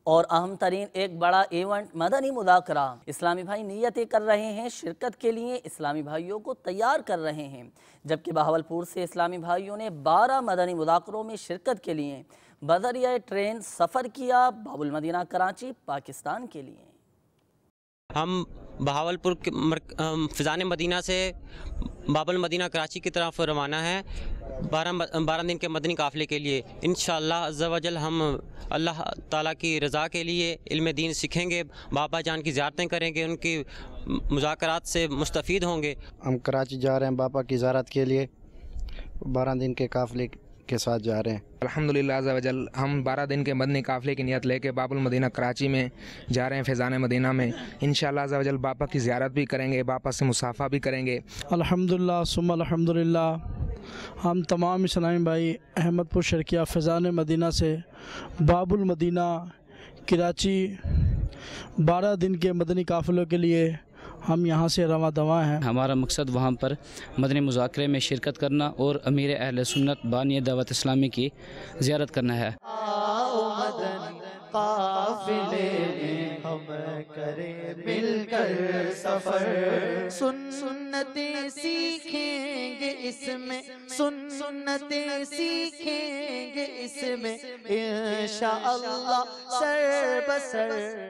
اور اہم ترین ایک بڑا ایونٹ مدنی مذاکرہ۔ اسلامی بھائی نیتیں کر رہے ہیں، شرکت کے لیے اسلامی بھائیوں کو تیار کر رہے ہیں، جبکہ بہاولپور سے اسلامی بھائیوں نے 12 مدنی مذاکروں میں شرکت کے لیے بذریعہ ٹرین سفر کیا باب المدینہ کراچی پاکستان کے لیے۔ ہم بہاولپور کے فیضان مدینہ سے باب المدینہ کراچی کی طرف روانہ ہیں 12 دن کے مدنی قافلے کے لیے۔ انشاءاللہ عز و جل ہم اللہ تعالیٰ کی رضا کے لیے علم دین سیکھیں گے، بابا جان کی زیارتیں کریں گے، ان کی مذاکرات سے مستفید ہوں گے۔ ہم کراچی جا رہے ہیں بابا کی زیارت کے لیے، 12 دن کے قافلے کے ساتھ جا رہے ہیں۔ الحمدللہ عز و جل ہم 12 دن کے مدنی قافلے کی نیت لے کے باب المدینہ کراچی میں جا رہے ہیں فیضان مدینہ میں۔ انشاءاللہ عز و جل بابا کی زیارت بھی کریں گے، بابا سے مصافحہ بھی کریں گے۔ الحمدللہ ثم الحمدللہ ہم تمام اسلامی بھائی احمد پور شرقیہ فیضان مدینہ سے باب المدینہ کراچی 12 دن کے مدنی قافلوں کے لیے ہم یہاں سے رواں دواں ہیں۔ ہمارا مقصد وہاں پر مدنی مذاکرے میں شرکت کرنا اور امیر اہل سنت بانی دعوت اسلامی کی زیارت کرنا ہے۔ آؤ مدنی قافلے میں ہم کریں مل کر سفر، سنتیں سیکھیں گے اس میں، سنتیں سیکھیں گے اس میں انشاءاللہ سر بسر۔